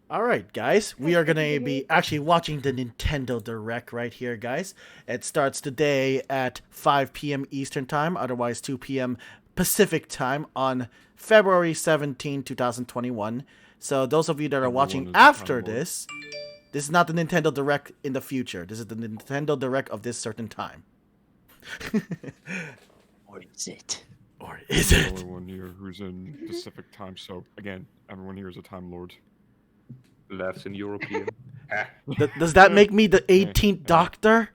Alright, guys, we are gonna be actually watching the Nintendo Direct right here, guys. It starts today at 5 p.m. Eastern Time, otherwise 2 p.m. Pacific Time on February 17, 2021. So those of you that are watching after this is not the Nintendo Direct in the future. This is the Nintendo Direct of this certain time. Or is it? Or is I'm it? the only one here who's in Pacific time, so again, everyone here is a Time Lord. Laughs in European. Does that make me the 18th Doctor?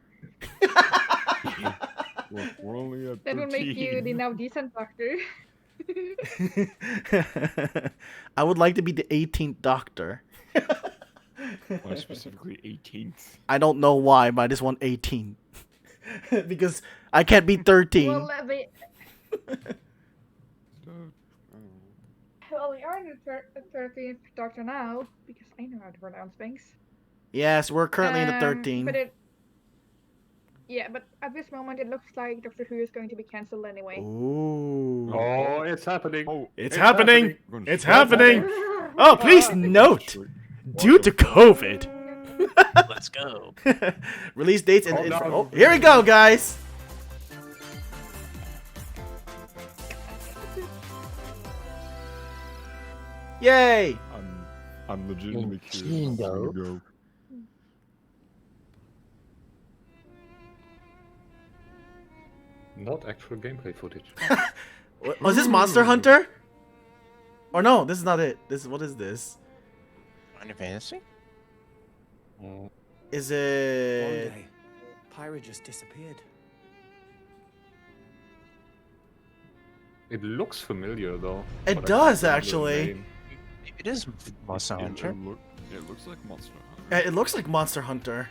We're only at 13. That would make you the now decent doctor. I would like to be the 18th Doctor. Why specifically 18th? I don't know why, but I just want 18. Because I can't be 13. Well, we are in the 13th doctor now, because I know how to pronounce things. Yes, we're currently in the 13. But at this moment it looks like Doctor Who is going to be cancelled anyway. Ooh. Oh, it's happening. Oh, It's happening! happening. It's happening! Oh, please note! Due to COVID. Let's go. Release dates and Oh, no. oh, here we go, guys! Yay! I'm legitimately curious. Nintendo. Go. Not actual gameplay footage. Was this Monster Hunter? Or no, this is not it. What is this? Final Fantasy? Is One it? day, Pyra just disappeared. It looks familiar though. It but I does, can't remember the actually. name. It is Monster Hunter. It looks like Monster Hunter. It looks like Monster Hunter.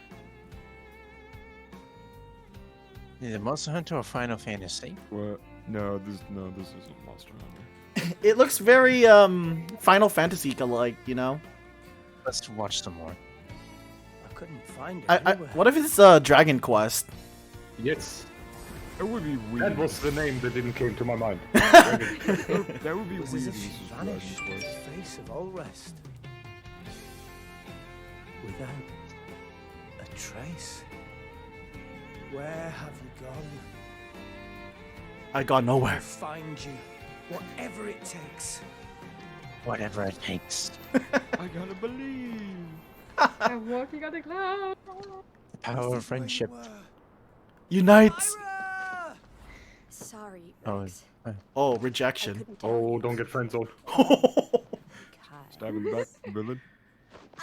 Is it Monster Hunter or Final Fantasy? What? No, this isn't Monster Hunter. It looks very Final Fantasy like, you know. Let's watch some more. I couldn't find it I anywhere. what if it's Dragon Quest? Yes, It would be weird. that was the name that didn't came to my mind. that would be It was weird. as if This she is vanished Dragon from the Quest. face of all rest. Without a trace. Where have you gone? I got I'll nowhere. find you. Whatever it takes. Whatever it takes. I gotta believe. I'm walking on the cloud. The power of friendship. Unites. Pyra! Sorry, Oh, Rex. Oh, I rejection. couldn't tell Oh, you. don't get friends on. God. Stab in the back, villain.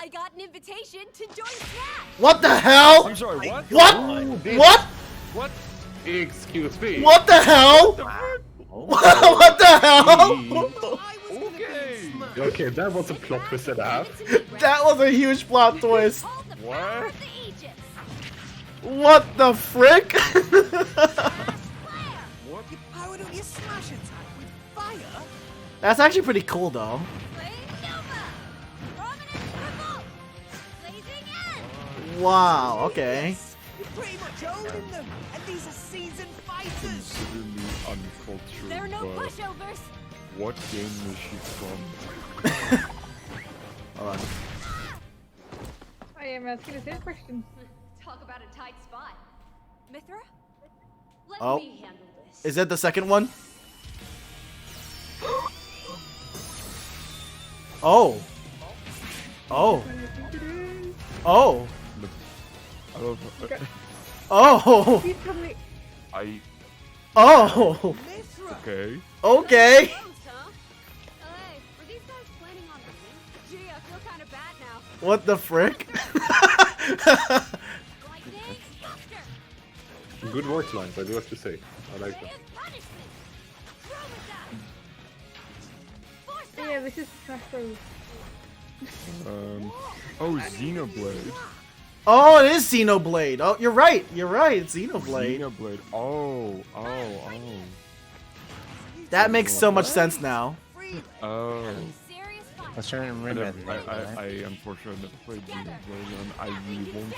I got an invitation to join Smash. What the hell? I'm sorry, what? What? What? Excuse me. What the hell? What the hell? Okay. Okay, that was a plot twist and a half. That was a huge plot twist. What? What the frick? What? You powered up your smash attack with fire? That's actually pretty cool, though. Wow. Okay. You're pretty much owning them, and these are seasoned fighters. Consider me uncultured, There are no but pushovers. what game is she from? Hold on. I am asking the same question. Talk about a tight spot. Mithra? Let Oh. me handle this. Is that the second one? Oh. Oh. Oh. I love. Oh. Please tell me. I. Oh. Mithra! Okay. Okay. Thanks, huh? Hey, were these guys planning on leaving? Gee, I feel kind of bad now. What the frick? Lightning, faster! Good voice lines, I do have to say. I like them. Here's punishment! Throw with that! Force that! Yeah, this is Smash Bros. Oh, Xenoblade. Oh, it is Xenoblade. Oh, you're right. You're right. It's Xenoblade. Xenoblade. Oh. That makes so much sense now. Oh. Serious I fun. was trying to I, remember. never, I unfortunately never played Xenoblade, and I really want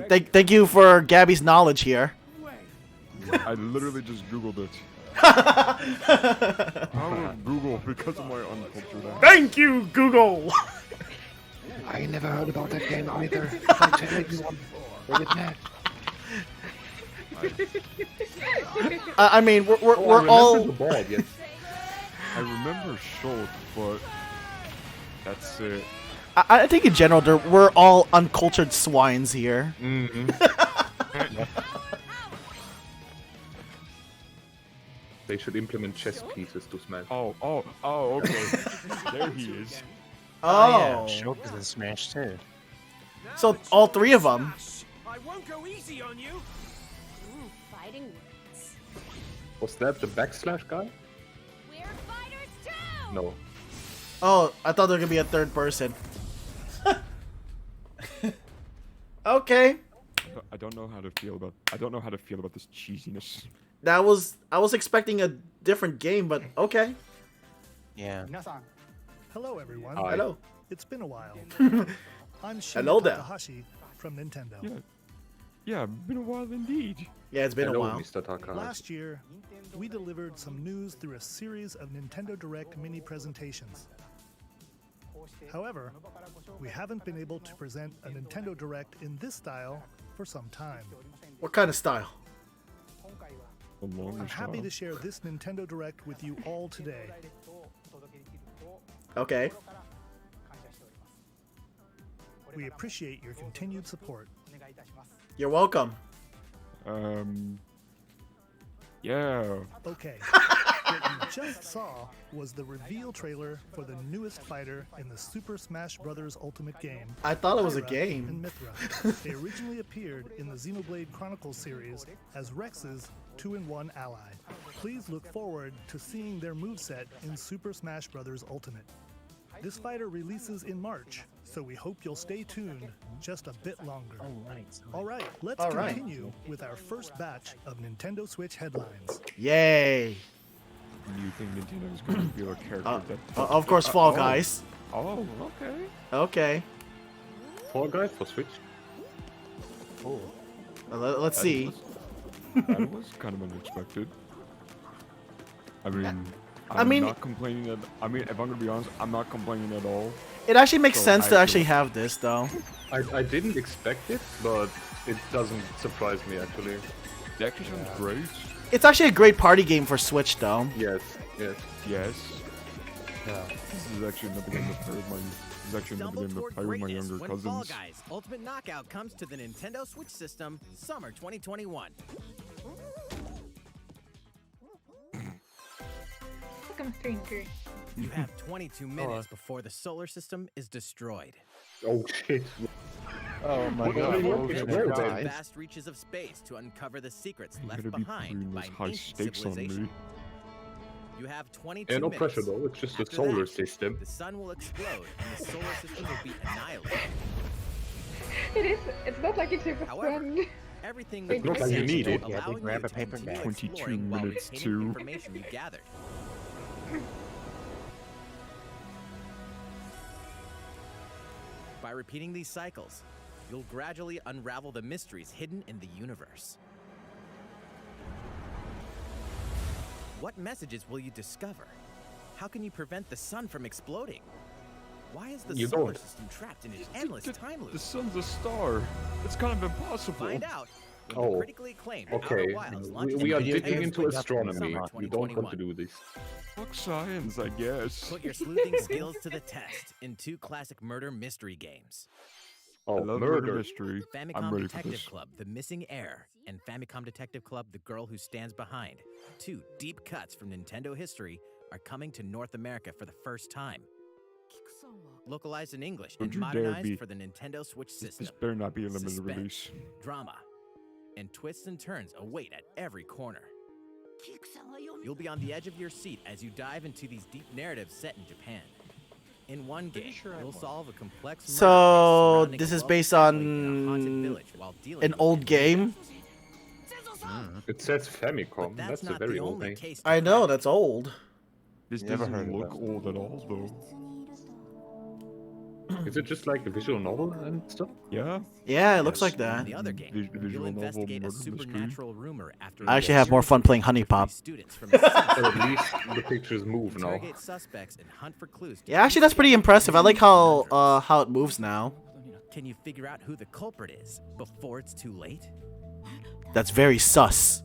to. Thank you for Gabby's knowledge here. I literally just googled it. I would Google because of my uncultured ass. Thank you, Google. I never heard about that game either. If I tell anyone, they get mad. I mean, we're I remember all. the ball, yes. I remember Schultz, but that's it. I think in general, we're all uncultured swines here. Mm-hmm. They should implement chess pieces to Smash. Oh, okay. There he is. Oh, yeah. Shulk is in Smash too. so all three of them. I won't go easy on you. Ooh, fighting words. Was that the backslash guy? We're fighters too! No. Oh, I thought there was gonna be a third person. Okay, I don't know how to feel about. I don't know how to feel about this cheesiness. I was expecting a different game, but okay. Yeah. Hello, everyone. Hi. Hello. It's been a while. I'm Hello Shin there. Takahashi from Nintendo. Yeah, been a while indeed. Yeah, it's been Hello, a while. Mr. Takahashi. Last year, we delivered some news through a series of Nintendo Direct mini presentations. However, we haven't been able to present a Nintendo Direct in this style for some time. What kind of style? A longer I'm happy style. to share this Nintendo Direct with you all today. Okay. We appreciate your continued support. You're welcome. Yeah. Okay, what you just saw was the reveal trailer for the newest fighter in the Super Smash Bros. Ultimate game. I thought it was a Pyra game. And Mithra. They originally appeared in the Xenoblade Chronicles series as Rex's 2-in-1 ally. Please look forward to seeing their moveset in Super Smash Bros. Ultimate. This fighter releases in March, so we hope you'll stay tuned just a bit longer. Alright, let's All right. continue with our first batch of Nintendo Switch headlines. Yay. Do you think Nintendo is going to reveal a character that? Of course, Fall Guys. Oh, okay. Okay. Fall Guys for Switch? Let's see. That was kind of unexpected. I mean, I mean- not complaining at. I mean, if I'm gonna be honest, I'm not complaining at all. It actually makes So sense to I actually feel- have this, though. I didn't expect it, but it doesn't surprise me actually. It actually sounds great. It's actually a great party game for Switch, though. Yes, yes. Yes. This is actually another game to play with my. This is actually another Stumble game to toward play with my greatness younger when Fall cousins. Guys Ultimate Knockout comes to the Nintendo Switch system summer 2021. Look, I'm stranger. You have 22 minutes before the solar system is destroyed. Oh shit. Oh my What god. are you Oh, looking shit, for, guys. man? Vast reaches of space to uncover the secrets You're left gonna be behind putting by those an high ancient stakes on civilization. me. You have 22 Yeah, no minutes. pressure though, it's just the After solar that, system. The sun will explode and the solar system will be annihilated. It is. It's not like it's super However, fun. Everything It's will not be like you essential, need it. Yeah, they allowing grab you a to paper continue bag. 22 exploring while minutes retaining too. information you gathered. By repeating these cycles, you'll gradually unravel the mysteries hidden in the universe. What messages will you discover? How can you prevent the sun from exploding? Why is the You solar don't. system trapped in an endless time The loop? sun's a star. It's kind of impossible. Find out when Oh, the critically acclaimed Okay, Outer Wilds launches we are the video digging Nintendo games into Switch astronomy. summer You don't want 2021. to do this. Fuck science, I guess. Put your sleuthing skills to the test in two classic murder mystery games. Oh, I love murder murder. mystery. I'm Famicom ready for Detective this. Club, The Missing Heir, and Famicom Detective Club, The Girl Who Stands Behind. Two deep cuts from Nintendo history are coming to North America for the first time. Localized in English and Don't you dare modernized be- for the Nintendo Switch system. This better not be a limited Suspense, release. drama, and twists and turns await at every corner. You'll be on the edge of your seat as you dive into these deep narratives set in Japan. In one game, you'll solve a complex murder So, case surrounding this a is wealthy based family in a haunted on village while dealing an with old hidden game. It says But Famicom. that's That's a not very the old only name. case to I know, crack. that's old. This Never doesn't heard of look that. old at all, though. Is it just like the visual novel and stuff? Yeah. Yeah, it looks Yes. like In that. the other game, Visual you'll novel, investigate a murder mystery. supernatural rumor after I actually have more fun playing Honey Pop. students from a But at city least the pictures move now. interrogate suspects and hunt for clues. to Yeah, actually, that's pretty impressive. I like how it moves now. Can you figure out who the culprit is before it's too late? That's very sus.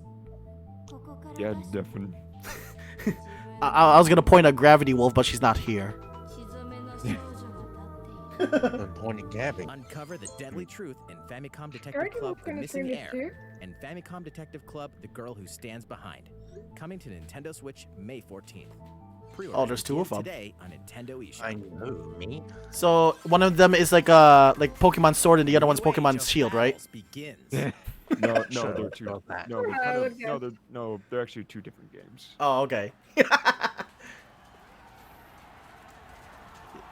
Yeah, definitely. I was gonna point at Gravity Wolf, but she's not here. I'm pointing gabbing. Uncover the deadly truth in Famicom Detective Gravity Club: Wolf The gonna Missing stream this Heir, too? and Famicom Detective Club: The Girl Who Stands Behind. Coming to Nintendo Switch May 14th. Pre-orders Oh, there's two of begin them. today on Nintendo eShop. I know me. So one of them is like Pokemon Sword, and the other one's New age Pokemon of Shield, right? battles begins. No, Sure, they're two. about that. No, they're I kind would of, guess. no, they're actually two different games. Oh, okay.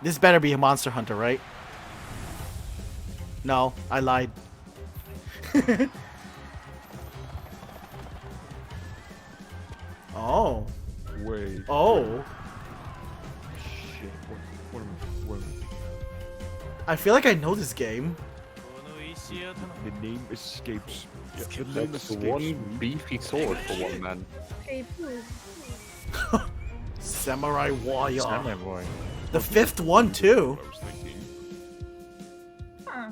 This better be a Monster Hunter, right? No, I lied. Oh. Wait. Oh. Shit. What am I feel like I know this game. the name escapes. Yeah, the name That's escapes one me. beefy sword for one man. Hey, Pooh. Samurai Warrior. Samurai Warrior. The fifth one too. I was thinking. Huh.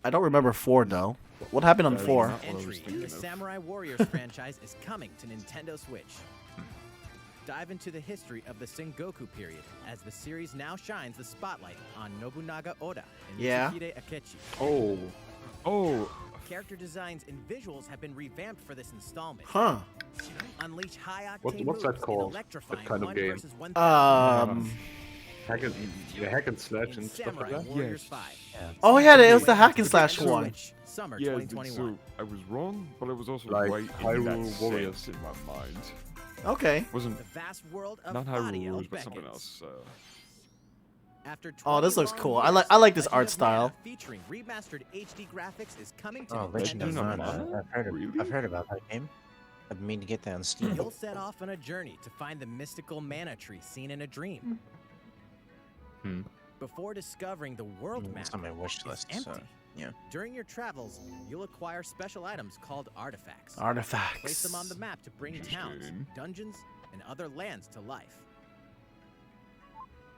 I don't remember 4 though. What happened on That is 4? not what I was Entry in thinking the of. Samurai Warriors franchise is coming to Nintendo Switch. Dive into the history of the Sengoku period as the series now shines the spotlight on Nobunaga Oda and Yeah. Mitsuhide Akechi. Oh, Oh, Character designs and visuals have been revamped for this installment. Huh. Unleash high-octane What's moves that in called? electrifying That kind of 1 game? versus 1,000 hack and slash in and stuff like Samurai that. Warriors Yes. 5. Oh yeah, it was the hack and slash Nintendo one. Switch, Summer yeah. 2021. So I was wrong, but I was also Like right in Hyrule that Warriors. sense in my mind. Okay. Wasn't The vast world of not Fadia Hyrule Warriors, but something beckons. else. After Oh, this 20 looks long cool. years, I like this Legend art of style. Mana featuring remastered HD graphics is coming to Oh, Nintendo Legend of Legend of Zelda. Mana? I've Really? heard about that game. I've been meaning to get that on Steam. You'll set off on a journey to find the mystical mana tree seen in a dream. Hmm. Before discovering the world map, It's on my wish is list. empty. So, yeah. During your travels, you'll acquire special items called artifacts. Place Artifacts. them on the map to bring towns, Interesting. dungeons, and other lands to life.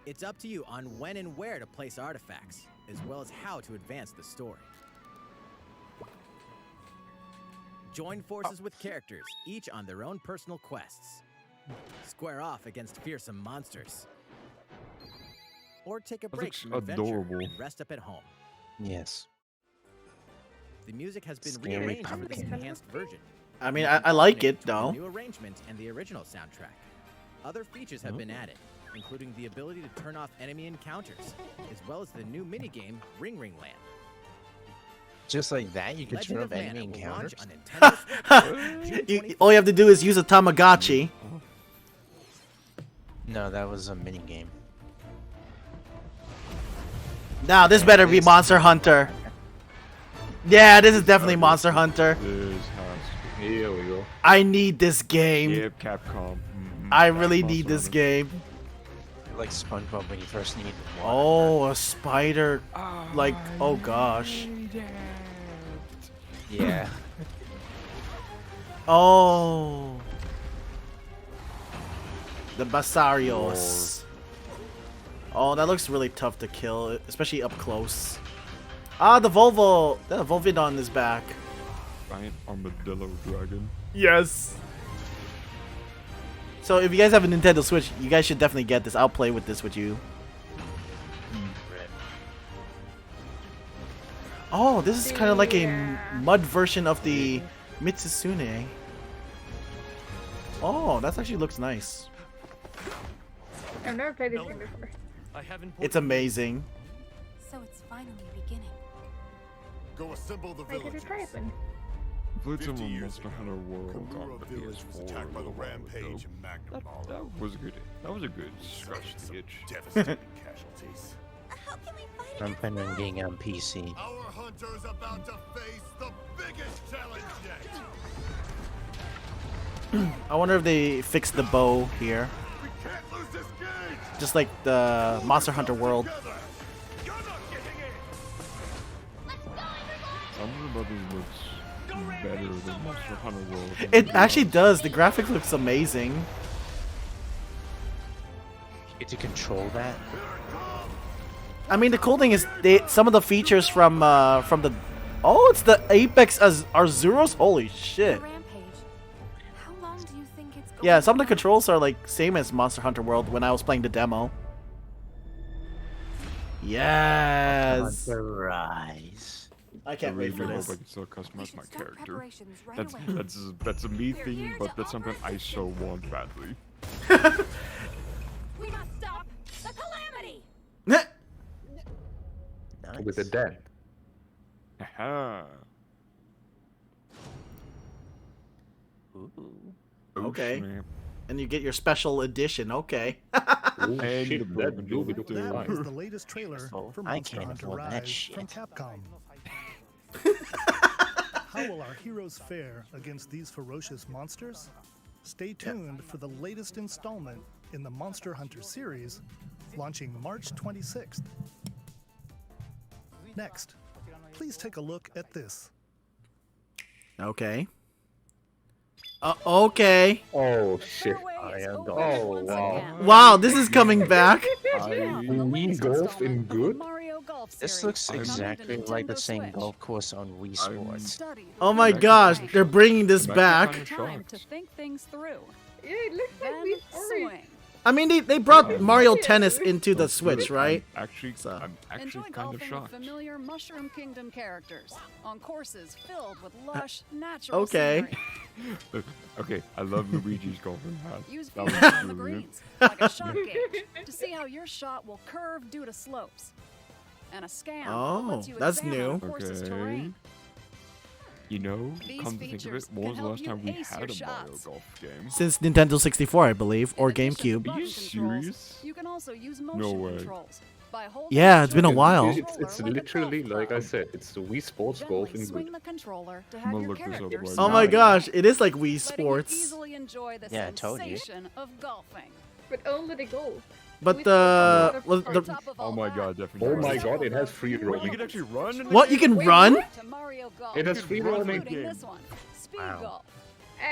It's up to you on when and where to place artifacts, as well as how to advance the story. Join forces with characters, each on their own personal quests. Square off against fearsome monsters. Or take a That break looks from adventure adorable. and rest up at home. Yes. The music has been Scary rearranged for this pumpkin. enhanced version. I mean, I like it The though. new arrangement and the original soundtrack. Other features have been added, including the ability to turn off enemy encounters, as well as the new minigame Ring Ring Land. Just like that, you can Legend turn of off enemy Mana will launch encounters. on Nintendo Switch June All you have to do is use a Tamagotchi. No, that was a mini game. Now this better be Monster Hunter. Yeah, this is definitely Monster Hunter. This has Here we go. I need this game. Yep, Capcom. I really need this game. Like SpongeBob when you first need water. Oh, a spider. Like, oh gosh. Yeah. Oh. The Basarios. Oh, that looks really tough to kill, especially up close. Ah, the Volvo. The Volvidon is back. Giant armadillo dragon. Yes. So if you guys have a Nintendo Switch, you guys should definitely get this. I'll play with this with you. Oh, this is kind of like a mud version of the Mitsusune. Oh, that actually looks nice. I've never played this game before. It's amazing. So it's finally beginning. Go assemble the Why did it villagers. happen? Played 50 some years Monster ago, Hunter World on Kamura the village was PS4 attacked by a the little while rampage ago. and Magnum That Ball. was a good. That was a good scratch the itch. Devastating casualties. How can we fight I'm planning on getting on PC. Our hunter's about to face the biggest challenge yet. I wonder if they fixed the bow here. We can't lose this game. Just like the Monster Hunter World. Together. Thunder Brothers looks better than Monster Hunter World. It actually does. The graphics looks amazing. You get to control that. I mean, the cool thing is some of the features from the it's the Apex as Arzuros. Holy shit! Yeah, some of the controls are like same as Monster Hunter World when I was playing the demo. Yes. The rise. I can't wait for I this. hope I can still customize my character. That's a me thing, but that's something I so want badly. We must stop the calamity. Nice. With the dead. Aha. Ooh. Okay. Snap. And you get your special edition. Okay. Oh, And shit, the that broken do bullet be too. That was the latest trailer for I Monster can't Hunter afford that Rise shit. from Capcom. How will our heroes fare against these ferocious monsters? Stay tuned for the latest installment in the Monster Hunter series, launching March 26th. Next, please take a look at this. Okay. Okay. Oh shit. I am Oh wow. Wow, this is coming back. Wii golf in good? This looks exactly like the same golf course on Wii Sports. Oh my gosh, they're bringing this I'm back. actually kinda shocked. think things through. Yeah, it looks like we already. I mean, they brought Mario Tennis into the Switch, right? I'm actually Enjoy kind of golfing with shocked. familiar Mushroom Kingdom characters on courses filled with lush, natural Okay. scenery. Okay, I love Luigi's golfing hat. Use That features was on the brilliant. greens, like a shot gauge, to see how your shot will curve due to slopes. And a scan that lets you that's examine new. a course's terrain. You know, These come to think of features it, when was can the last help time you we ace had your a Mario shots. golf game? Since Nintendo 64, I believe, or In addition to GameCube. button you controls, serious? You can also use No motion way. controls. By holding Yeah, the it's been a shoulder while. controller It's like a literally, golf like I club. said, it's the Wii Sports golf Gently in swing good. the controller to I'm have gonna your look this up character right Oh now. my slide, gosh, it is like Wii letting you Sports. easily enjoy the Yeah, I told you. sensation of golfing. But only the goal. But We the still have well, a the Oh my god, definitely. Oh my god, it has free Wait, roaming. you can actually run? in the what you game? can run? To Mario Golf, It has free roaming. including this one, Speed Wow. Golf.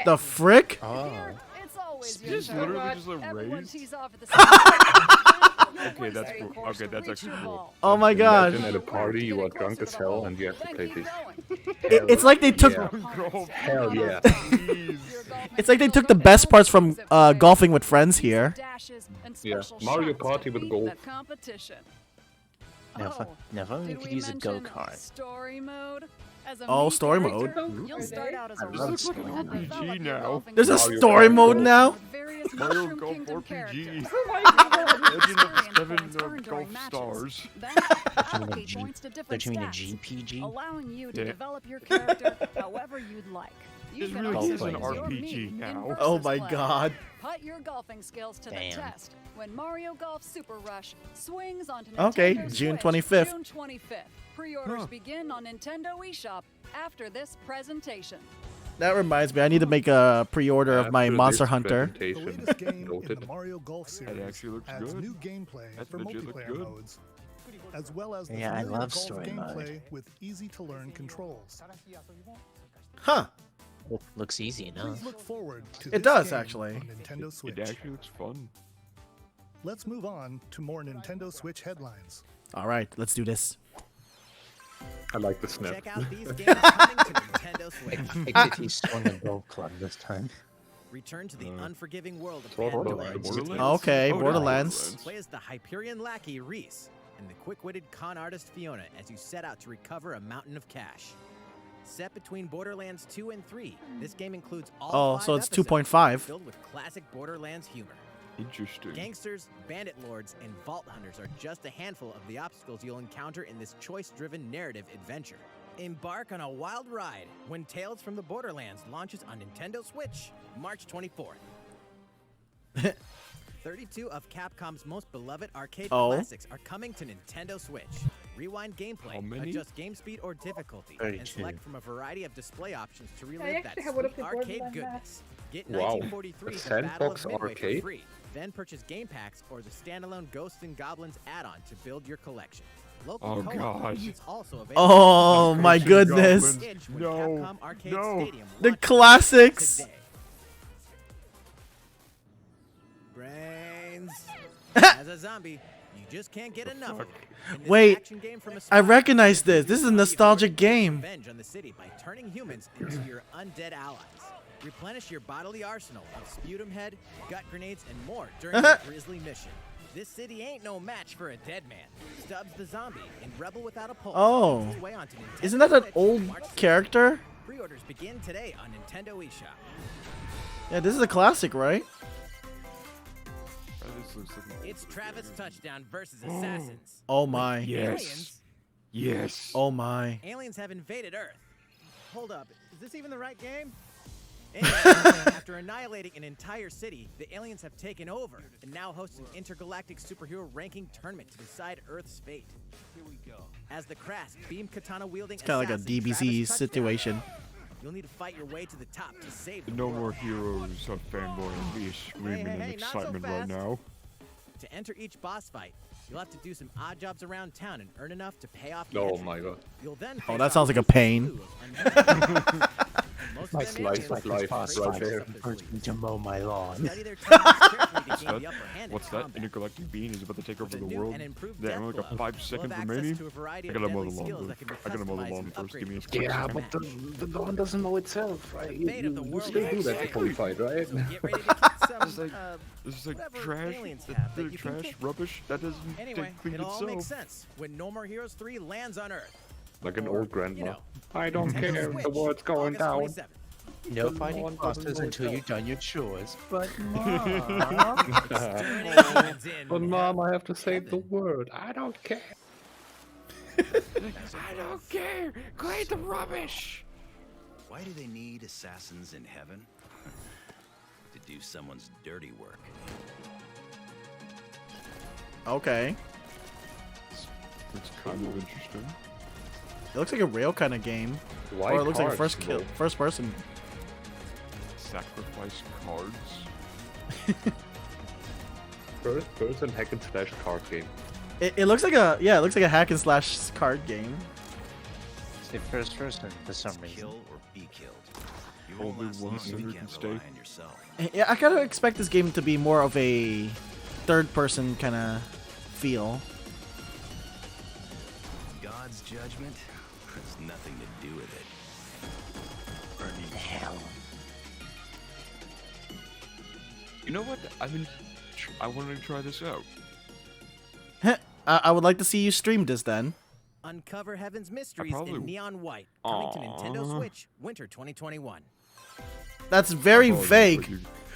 The frick? Oh. Here, it's always your Just turn. literally just a Everyone race? tees off at the same time. You'll Okay, race that's the cool. course Okay, to that's reach actually your cool. ball. Oh my gosh. Imagine at a party you are drunk as hell and you have to Then play keep this. going. It's like they took Golf. Hell yeah. it's like they took the best parts from golfing with friends here. Yeah, Mario Party with golf. Now if only we could use a go-kart. Story mode. As a Oh, main story character, mode. You'll start out as a I love rogue story and mode. develop RPG your now. golfing There's a skills story Kart mode Golf. now. with various Mario Mushroom Golf Kingdom RPG. characters. Oh my god. Legend of Experience Seven points earned during Golf matches. Stars. Then Don't allocate you mean points to Don't different you mean a stats, GPG? allowing you to Yeah. develop your character however you'd like. You This can really also is an use your RPG me in now. versus Oh my play. god. Put your golfing skills to the Damn. test when Mario Golf Super Rush swings onto Okay, Nintendo June Switch, 25th. June 25th. Pre-orders begin on Nintendo eShop after this presentation. That reminds me, I need to make a pre-order of my After Monster this Hunter. The presentation, latest game in the noted. Mario Golf series actually looks adds good. new gameplay That for legit looks multiplayer good. modes, as well as the Yeah, I familiar love golf story mode. gameplay with easy-to-learn controls. Huh. Looks easy enough. Please look forward to It this does, game actually. on Nintendo Switch. It actually looks fun. Let's move on to more Nintendo Switch headlines. All right, let's do this. I like the snap. Check out these games coming to Nintendo Switch. Except he swung a golf club this time. Return to the unforgiving world of Sort of Borderlands. like Borderlands? Okay, Oh, Borderlands. Play as the Hyperion lackey Reese and the quick-witted con artist Fiona as you set out to recover a mountain of cash. Set between Borderlands 2 and 3, this game includes all Oh, 5 so it's episodes 2.5. filled with classic Borderlands humor. Interesting. Gangsters, bandit lords, and vault hunters are just a handful of the obstacles you'll encounter in this choice-driven narrative adventure. Embark on a wild ride when Tales from the Borderlands launches on Nintendo Switch, March 24th. 32 of Capcom's most beloved arcade classics are coming to Nintendo Switch. Rewind How gameplay, many? adjust game speed or difficulty, 32. and select from a variety of display options to I relive that actually have one of sweet the arcade Borderlands goodness. Get Wow, 1943 a 's The Battle of sandbox Midway arcade? for free. Then purchase game packs or the standalone Ghosts and Goblins add-on to build your collection. Local Oh, co-op God. is also available. Oh my Ghosts and goodness. Goblins. When No, Capcom Arcade no. Stadium The launches classics. today. Brains. As a zombie, you just can't get enough of it. In this Wait, action game from a I spy, recognize this. This is a nostalgic game. revenge on the city by turning humans into your undead allies. Replenish your bodily arsenal of sputum head, gut grenades, and more during your grisly mission. This city ain't no match for a dead man. Stubbs the zombie in Rebel Without a Pulse. Oh. makes his way onto Nintendo Isn't that an Switch old March 6th. character? Pre-orders begin today on Nintendo eShop. Yeah, this is a classic, right? This looks like It's Travis Touchdown versus Assassins. Oh my. Yes. Aliens? Yes. Oh my. Aliens have invaded Earth. Hold up, is this even the right game? Anyway, after annihilating an entire city, the aliens have taken over and now host an intergalactic superhero ranking tournament to decide Earth's fate. Here we go. As the crass beam katana wielding It's kind of like a DBZ situation. You'll need to fight your way to the top to save the No world. more heroes of fanboy and me screaming in hey, not so excitement right fast. now. To enter each boss fight, you'll have to do some odd jobs around town and earn enough to pay off. Oh my god. You'll then Oh, that sounds like a pain. My slice of life right there. To mow my lawn. What's that? Intergalactic being is about to take over the world. They only got 5 seconds remaining. I gotta mow the lawn first. I gotta mow the lawn first. Give me a quick Yeah, second. but the lawn doesn't mow itself, right? You still do that before we fight, right? This is like trash. The trash, rubbish. That doesn't Anyway, clean it all makes itself. sense when No More Heroes 3 lands on Earth. Like an old grandma. you know, I don't care. The world's going down. August 27th. No fighting bosses until you've done your chores. But But mom, I have to save the world. I don't care. I don't care. Clean the rubbish. Why do they need assassins in heaven? To do someone's dirty work. Okay. It's kind of interesting. It looks like a rail kind of game. Why Or it looks like a cards, first person. Sacrifice cards. First person hack and slash card game. It looks like a it looks like a hack and slash card game. it's the first person for some reason. Kill or be killed. You Only won't last one long if you sinner can't can stay. rely on yourself. Yeah, I kind of expect this game to be more of a third person kind of feel. God's judgment has nothing to do with it. Burning hell. You know what? I wanted to try this out. I would like to see you stream this then. Uncover Heaven's Mysteries probably- in Neon White. Coming to Nintendo Aw. Switch, Winter 2021. That's very Oh, vague.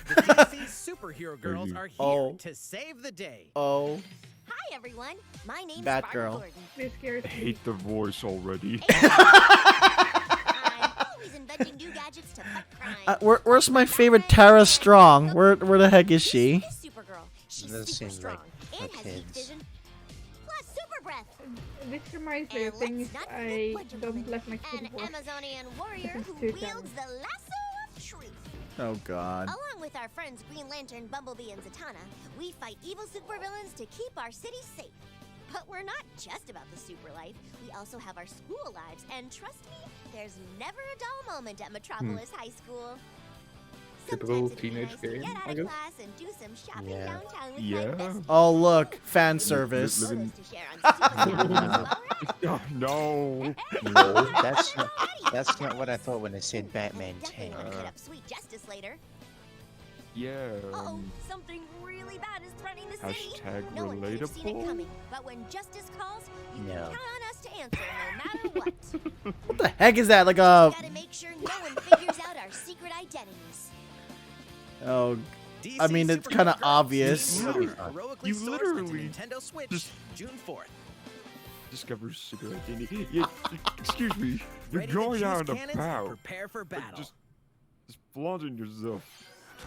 The DC superhero girls are here Oh. to save the day. Oh. Hi everyone, my name's Batgirl. Barbara Gordon. This scares I me. hate the voice already. I'm always inventing new gadgets to fight crime. Where's my favorite Tara Strong? Where the heck is she? This Supergirl, she's Those super seem strong like and for has heat kids. vision, plus super breath. This reminds me of And things let's not I forget Wonder don't Woman, let my an kid watch. Amazonian warrior This is who too wields dumb. the lasso of truth. Oh God. Along with our friends Green Lantern, Bumblebee, and Zatanna, we fight evil supervillains to keep our city safe. But we're not just about the super life. We also have our school lives, and trust me, there's never a dull moment at Metropolis High School. Typical Sometimes it'd be teenage nice to game, get out I of guess. class and do some shopping Yeah. downtown with my Yeah. best Oh look, fan service. Living- photos to share on Super Snapchat. Oh, no. No, that's not what I thought when I said Batman Definitely 10. want to hit up Sweet Justice later. Yeah. Uh-oh, something really bad is threatening the city. Hashtag No one could have seen it relatable. coming, but when justice calls, you can No. count on us to answer no matter what. What the heck is that? Like a Gotta make sure no one figures out our secret identities. oh. DC I mean, it's Superhero kind of Girls obvious. season two, heroically You sourced onto literally Nintendo Switch, just- June 4th. Discover secret identity. Yeah, excuse me. You're Ready to going choose out and cannons and about. prepare for battle. Just flaunting yourself.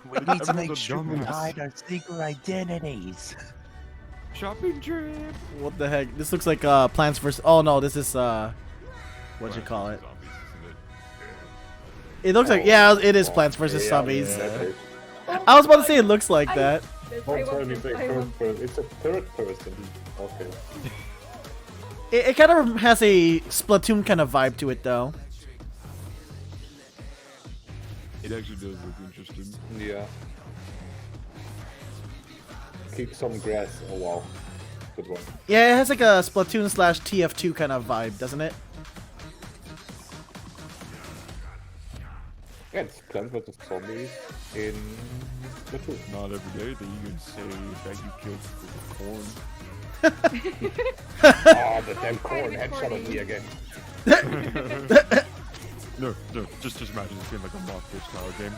We need to Everyone's make a sure we dumbass. hide our secret identities. Shopping trip. What the heck? This looks like Plants vs. Oh no, this is what you call it? Zombies, isn't It looks like, yeah, it is Plants vs. Zombies. Exactly. I was about to say it looks like that. Don't turn into a third person. It's a third person. Okay. It kind of has a Splatoon kind of vibe to it, though. It actually does look interesting. Yeah. Keep some grass. Oh wow. Good one. Yeah, it has like a Splatoon / TF2 kind of vibe, doesn't it? Yeah, it's Plants vs. Zombies in Splatoon. Not every day that you can say that you killed the corn. Oh, the damn corn headshot on me again. No, just imagine this being like a Mafia style game.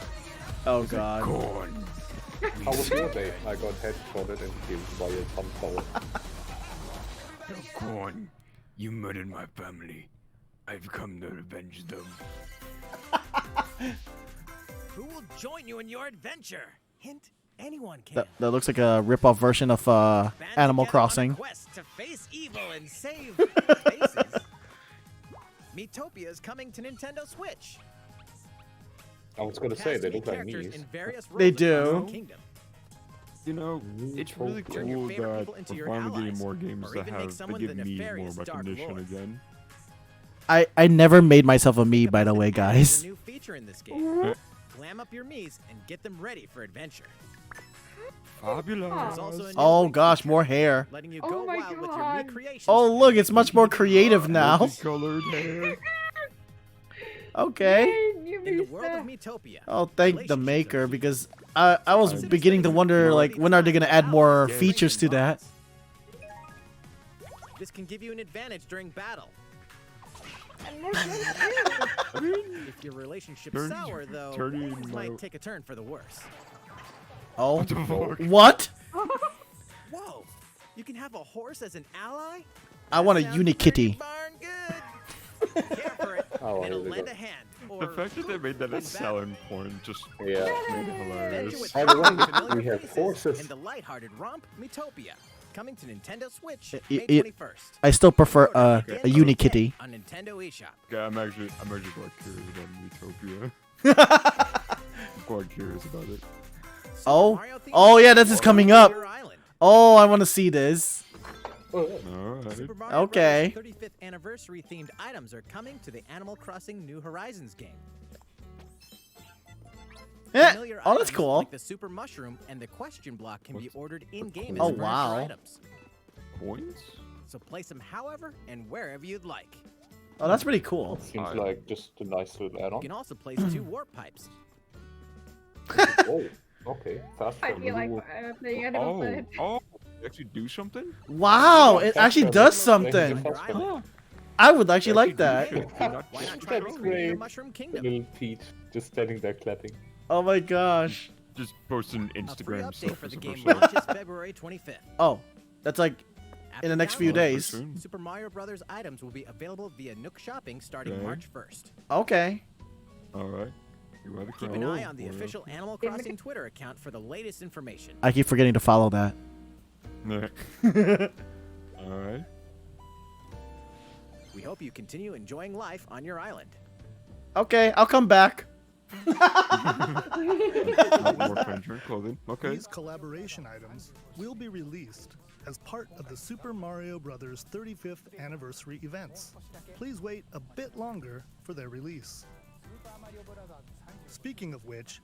Oh It's like, god. corn. How was your day? I got headshotted and killed by a sunflower. Corn, you murdered my family. I've come to avenge them. Who will join you in your adventure? Hint, anyone can. That looks like a rip-off version of Animal Crossing. Quest to face evil and save faces. Miitopia is coming to Nintendo Switch. I was gonna say, they look like me. They do. You know, it's really cool that we're finally getting more games that give me more recognition again. I never made myself a me, by the way, guys. New feature in this game. Glam up your Miis and get them ready for adventure. Fabulous. Oh gosh, more hair. Letting you go wild with your Mii creations. Oh look, it's much more creative now. Colored hair. Okay. In the world of Miitopia. I'll thank the maker because I was beginning to wonder like when are they gonna add more features to that. This can give you an advantage during battle. If your relationship's sour, though, it might take a turn for the worse. Oh, what? Whoa! You can have a horse as an ally? I want a Unikitty. Care for it, Oh, and it'll here we lend go. a hand. The fact that they made that a selling point just made it hilarious. By the way, we have horses. In the lighthearted romp, Miitopia, coming to Nintendo Switch It- May it- 21st. I still prefer a Unikitty. On Nintendo eShop. Yeah, I'm actually quite curious about Miitopia. I'm quite curious about it. Oh yeah, this is coming up. Oh, I want to see this. Alright. Super Mario Okay. Bros. 35th anniversary themed items are coming to the Animal Crossing New Horizons game. Familiar Oh, that's items cool. Like the Super Mushroom and the question block can be ordered in-game as Oh, furniture wow. items. Coins? So place them however and wherever you'd like. Oh, that's pretty cool. Seems like just a nice little You add-on. can also place 2 warp pipes. Oh, okay. Fast I travel. feel like playing Animal Planet. Oh, you actually do something? Wow, it actually does something. I would actually like that. Why not try That's recreating great. the Mushroom Kingdom? Little Peach just standing there clapping. Oh my gosh. Just post an A free Instagram update stuff for as the a game person. launches February 25th. Oh, that's like After in the next few download, days. Super Mario Brothers items will be available via Nook Shopping starting Okay. March 1st. Okay. Alright. You are the Keep an eye on the official Animal Crossing Twitter account for the latest information. I keep forgetting to follow that. Alright. We hope you continue enjoying life on your island. Okay, I'll come back. More furniture, clothing. Okay. These collaboration items will be released as part of the Super Mario Bros. 35th anniversary events. Please wait a bit longer for their release. Speaking of which,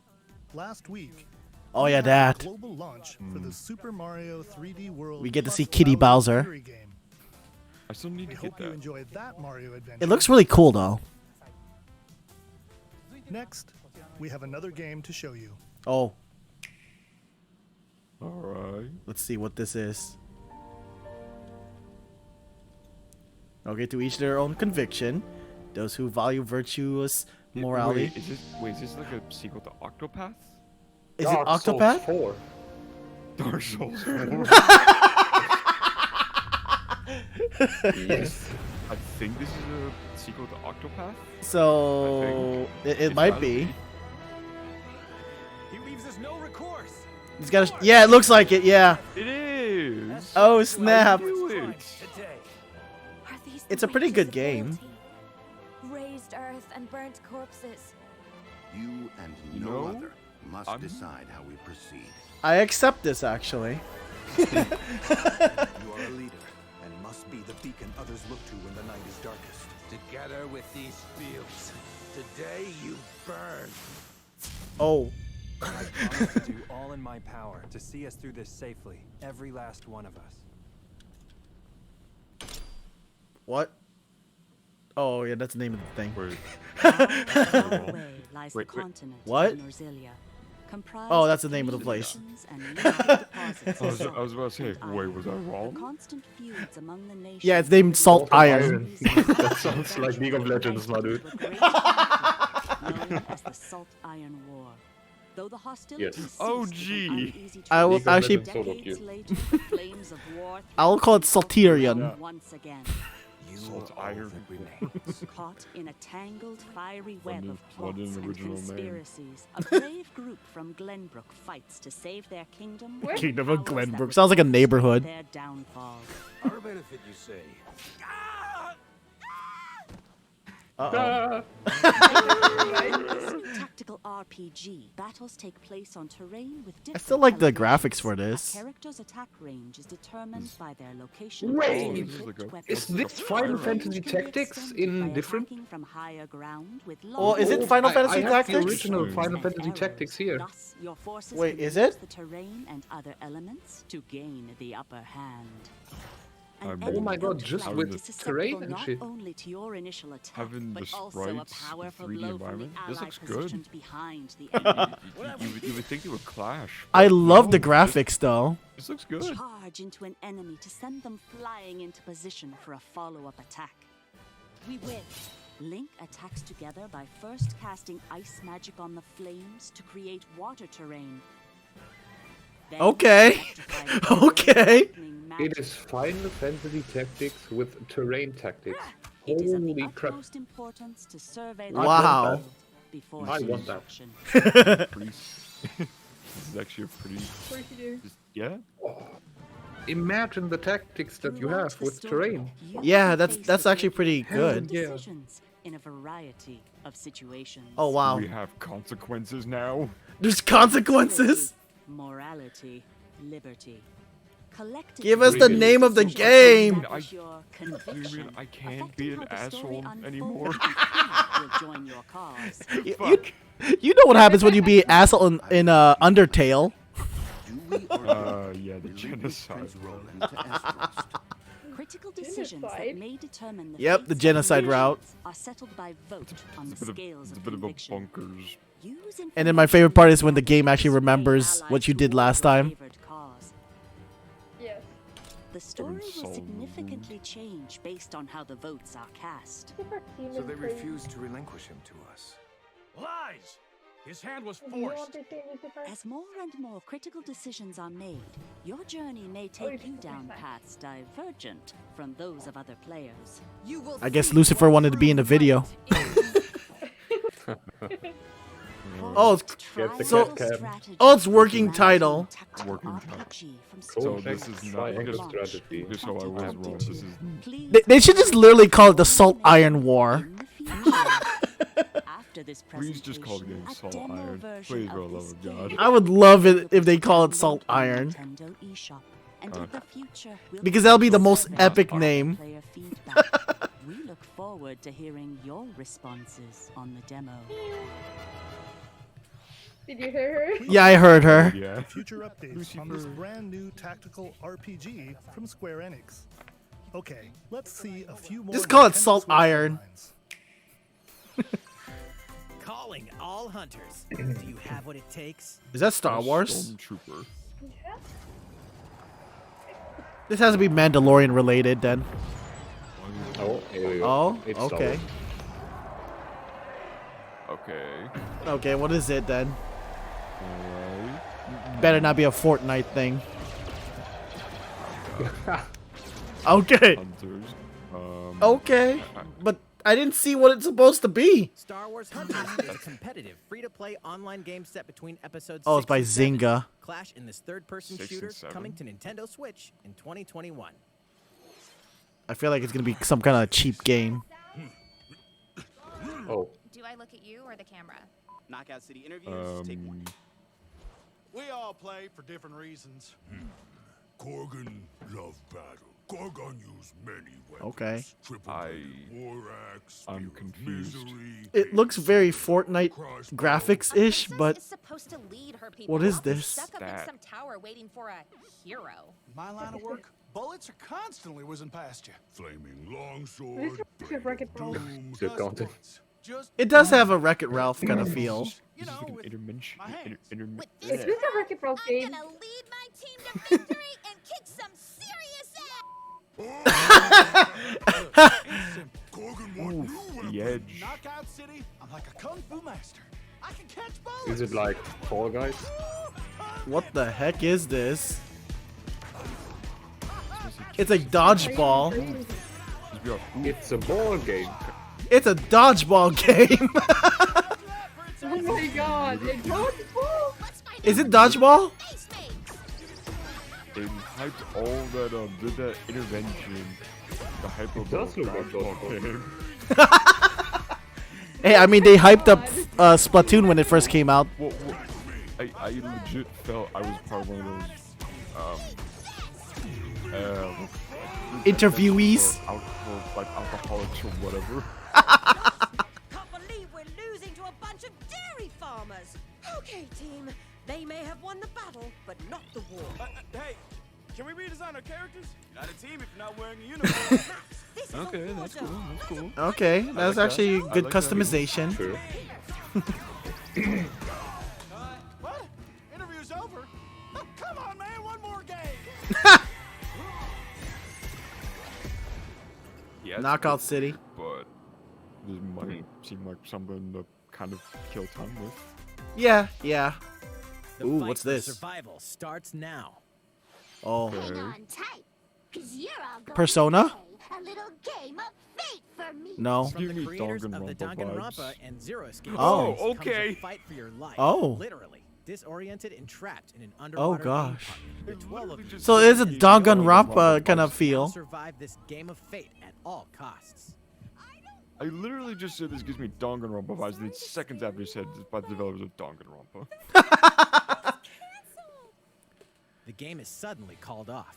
last week, Oh yeah, we had that. a global launch for the Super Mario 3D World. We get to plus see Kitty Bowser Bowser. Fury game. I still need We to get hope you that. enjoyed that Mario adventure. It looks really cool though. Next, we have another game to show you. Oh, Alright. let's see what this is. Okay, to each their own conviction. Those who value virtuous morality. Wait, is this like a sequel to Octopath? Is it Dark Souls Octopath? 4. Dark Souls 4. Yes. I think this is a sequel to Octopath. So it It's might gotta be. He leaves us no recourse. It's got. Yeah, it looks like it. Yeah. It is. Oh snap! Do it. Are these It's the a pretty wages good of game. loyalty? Raised earth and burnt corpses. You and no other must decide how we proceed. I accept this, actually. You are a leader and must be the beacon others look to when the night is darkest. Together with these fields, today you burn. Oh. I promise to do all in my power to see us through this safely, every last one of us. What? Oh, yeah, that's the name of the thing. Wait. What? Oh, that's the name of the place. I was about to say, wait, was I wrong? Yeah, it's named Salt Iron. That sounds like League of Legends, my dude. Known as the Salt Iron War. Though the hostilities Oh, gee. I will actually. I'll call it Salterian. Once again. Salt Iron. Caught in a tangled, fiery web of What plots an and original name. conspiracies, a brave group from Glenbrook fights to save their kingdom. Kingdom of Glenbrook. Sounds like a neighborhood. Their downfall. Our benefit, you say? Uh-oh. This new tactical RPG. Battles take place on terrain with different I still like the elevations. graphics for this. A character's attack range is determined by their location. Wait, weapons. is this Final Fantasy Tactics in different? From higher ground with Oh, is it Final Fantasy I have Tactics? the original Final Fantasy Tactics here. Thus, your forces Wait, can is use it? the terrain and other elements to gain the upper hand. Oh my god, just with terrain and shit. Only to your initial attack, Having the but also a sprites, powerful 3D blow environment, from the this ally looks good. positioned behind the enemy. You would think they would clash. I but love the no, graphics, though. This looks good. Charge into an enemy to send them flying into position for a follow-up attack. We win. Link attacks together by first casting ice magic on the flames to create water terrain. Then Okay. Okay. It is Final Fantasy Tactics with terrain tactics. It is of the Holy crap. utmost importance to survey the Wow. world before I want that. destruction. This is actually a pretty. Of course you do. Yeah. Imagine the tactics that you have with terrain. Yeah, that's actually pretty good. Yeah. Decisions in a variety of situations. Oh wow. We have consequences now. There's consequences. Morality, liberty. Collectively, Give us the name of the game. establish your conviction, I can't affecting be an how the story asshole unfolds anymore. if you will join your cause. You know what happens when you be an asshole in Undertale. Yeah, the genocide. Critical decisions that may determine the Yep, fates the of genocide nations route. are settled by vote on the It's a scales bit of of a conviction. bonkers. Use And then my favorite part is when the game actually remembers what you did last time. favored cause. Yes. The story will Soul significantly change based on how the votes are cast. So they refused to relinquish him to us. Lies! His hand was Do you want forced. to say Lucifer? As more and more critical decisions are made, your journey may take you down paths divergent from those of other players. You will I guess Lucifer wanted to be in the video. Oh, it's so- it's working title. Working title. So Project this is not Triangle just. Strategy. Just so I was wrong. This is. They should just literally call it the Salt Iron War. Please just call the game Salt Iron. Please, for the love of God. I would love it if they call it Salt Iron. Because that'll be the most epic name. We look forward to hearing your responses on the demo. Did you hear her? Yeah, I heard her. Yeah. Future updates on this brand new tactical RPG from Square Enix. Okay, let's see a few more. Just call it Nintendo Salt Switch Iron. headlines. Calling all hunters. Do you have what it takes? Is that Star Wars? Stormtrooper. Yeah. This has to be Mandalorian related then. Oh, here we go. Oh, It's Star okay. Wars. Okay. Okay, what is it then? Alright. Better not be a Fortnite thing. Okay. Hunters. Okay. But I didn't see what it's supposed to be. Star Wars Hunters is a competitive, free-to-play online game set between episodes. Oh, it's by 6 and 7. Zynga. Clash in this third-person 6 and shooter 7. coming to Nintendo Switch in 2021. I feel like it's gonna be some kind of cheap game. Oh, Do I look at you or the camera? Knockout City interviews, take one. We all play for different reasons. Korgan love battle. Korgan use many weapons. Okay. I'm confused. It looks very Fortnite graphics-ish, but supposed to lead her people. what is I'll be this? stuck up in some tower waiting for a hero. My line of work, bullets are constantly whizzing past you. Flaming longsword. It does have a Wreck-It Ralph kind of feel. This is like an intervention. Is this a Wreck-It Ralph game? I'm gonna lead my team to victory and kick some serious Ooh, the edge. Knockout City, I'm like a kung fu master. I can catch bullets. Is it like Fall Guys? What the heck is this? It's a dodgeball. It's a ball game. It's a dodgeball game. Oh my god, it's dodgeball! Is it dodgeball? They hyped all that did that intervention. The hyper does look like dodgeball game. Hey, I mean they hyped up Splatoon when it first came out. Well, I legit felt I was part of one of those Interviewees. Alcoholics or whatever. Can't believe we're losing to a bunch of dairy farmers. Okay, team. They may have won the battle, but not the war. Hey, can we redesign our characters? You're not a team if you're not wearing a uniform. Okay, that's cool. That's cool. Okay, that's actually good like customization. Sure. What? Interview's over? Come on, man, one more game. Yeah, Knockout City. But this might seem like something to kind of kill time with. Yeah, yeah. The Ooh, fight what's for this? Survival starts now. Oh. Hang on tight, 'cause you're all going Persona? to play a little game of fate for me. No. From the Give me creators of the Danganronpa Danganronpa vibes. and Zero Escape Oh, series comes okay. a fight for your life. Oh. Literally, disoriented and trapped in an underwater theme gosh. park. There are 12 of you. So it is a Danganronpa kind of feel. Survive this game of fate at all costs. I literally just said this gives me Danganronpa vibes, then seconds after you said it's by the developers of Danganronpa. The game is suddenly called off.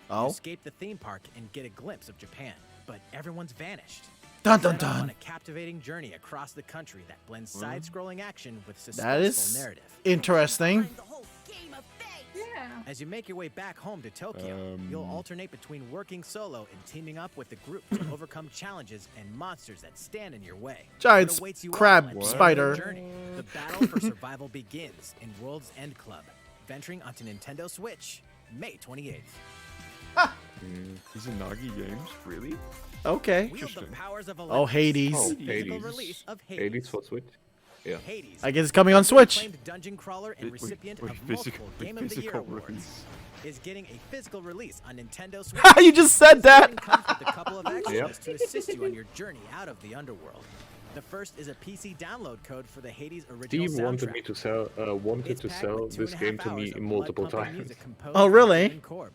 You Oh. escape the theme park and get a glimpse of Japan, but everyone's vanished. Dun dun Set off on dun. a captivating journey across the country that blends side-scrolling action with That suspenseful is narrative. interesting. Yeah. As you make your way back home to Tokyo, you'll alternate between working solo and teaming up with the group to overcome challenges and monsters that stand in your way. Giant What awaits you all crab at the end of spider. the journey? The battle for survival begins in World's End Club, venturing onto Nintendo Switch, May 28th. Izanagi games, really? Okay. Wield the powers of Oh, Olympus. Hades. Oh, Physical Hades. release of Hades for Switch. Yeah. Hades. I guess it's coming on Switch. Acclaimed dungeon crawler and recipient with of physical- multiple with Game of the Year physical awards release. is getting a physical release on Nintendo Switch. You just said that. It comes with a couple of extras Yep. to assist you on your journey out of the underworld. The first is a PC download code for the Hades original Steve wanted soundtrack. me to sell It's packed sell with this 2.5 game to me hours of multiple blood-pumping times. music composed Oh, by really? Ian Korb,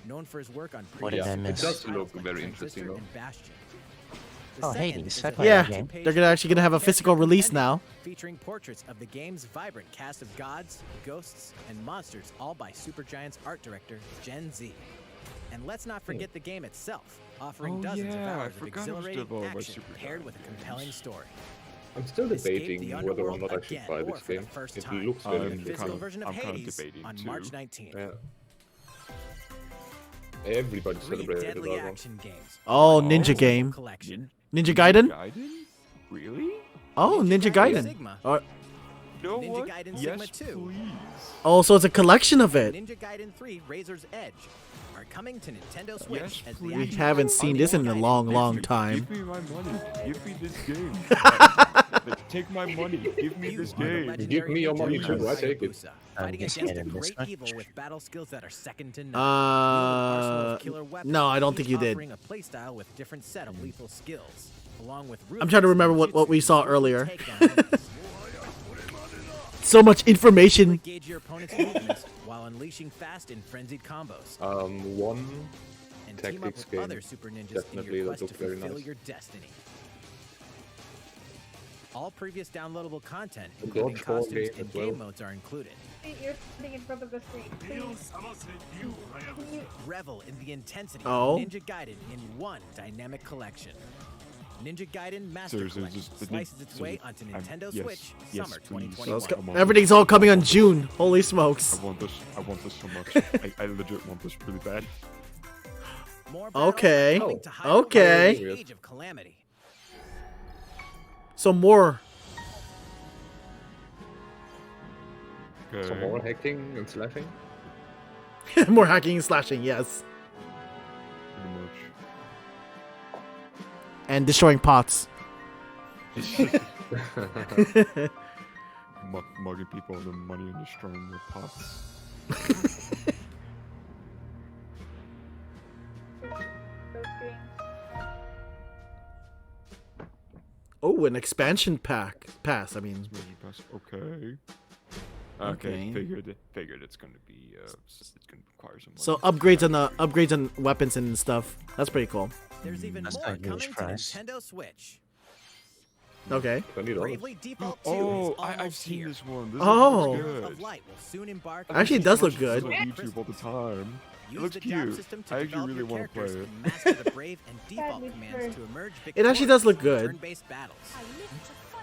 known for his work on What did I previous miss? It does titles look like very Transistor interesting, though. and Bastion. The Oh, second Hades, is that a might be a Yeah, game. they're actually gonna have a physical release now. featuring portraits of the game's vibrant cast of gods, ghosts, and monsters, all by Supergiant's art director, Gen Z. And let's not forget the game itself, offering Oh, dozens of yeah, I hours of forgot it was exhilarating developed by action Supergiant. paired with a compelling story. I'm still Escape debating the whether or underworld not I should again, buy or this for the game. first It time. looks The very I'm interesting. physical version of I'm kind of Hades debating, on too. March 19th. Yeah. Everybody Three celebrated deadly that one. action games. Oh, Ninja game. Collection. Ninja Gaiden? Gaiden? Really? Oh, Ninja Gaiden. Sigma. Or, No Ninja what? Gaiden Yes, Sigma 2. please. oh, so it's a collection of it. Ninja Gaiden 3 Razor's Edge are coming to Nintendo Switch Yes, as the please. We action haven't of seen the this in a Gaiden. long, long time. Give me my money. Give me this game. Take my money. Give me this You are the game. legendary Give me your money ninja too, I warrior take it. Hayabusa, fighting just against a getting this great much. evil with battle skills that are second to none. Wield an arsenal of killer weapons, no, I don't each think you did. offering a playstyle with different set of lethal skills, along with I'm trying to remember what we saw jutsu earlier. to take down enemies. So much information. Gauge your opponent's movements while unleashing fast and frenzied combos. One And team up tactics with game. other super ninjas in Definitely your that quest to looked very fulfill nice. your destiny. All previous downloadable content, The including Godfall costumes game and as well. game modes, are included. Hey, you're standing in front of the screen. Please. Can you- Revel in the intensity Oh. of Ninja Gaiden in one dynamic collection. Ninja Gaiden Master Seriously, Collection just the slices its way onto Nintendo Switch summer So 2021. let's go. Everything's all coming on June. Holy smokes. I want this so much. I legit want this really bad. More Okay. coming to Hyrule Okay. Age of Calamity. So more. Okay. Some more hacking and slashing. More hacking and slashing, yes. Pretty much. And destroying pots. Mugging people out of money and destroying their pots. Oh, an expansion pass. I mean, Okay. Okay. Figured it's gonna be it's gonna require some. so money. upgrades on weapons and stuff. That's pretty cool. There's even That's more not a coming huge to price. Nintendo Switch. Okay. Bravely Default 2 Oh, is I've almost seen here. this one. This Oh. looks Of good. Light will soon embark Actually, it on does look Watch this good. on YouTube all the time. It Use looks the jab cute. system to I actually develop really your want to play characters it. and master the brave and default commands to emerge It actually does look victorious in good. turn-based battles.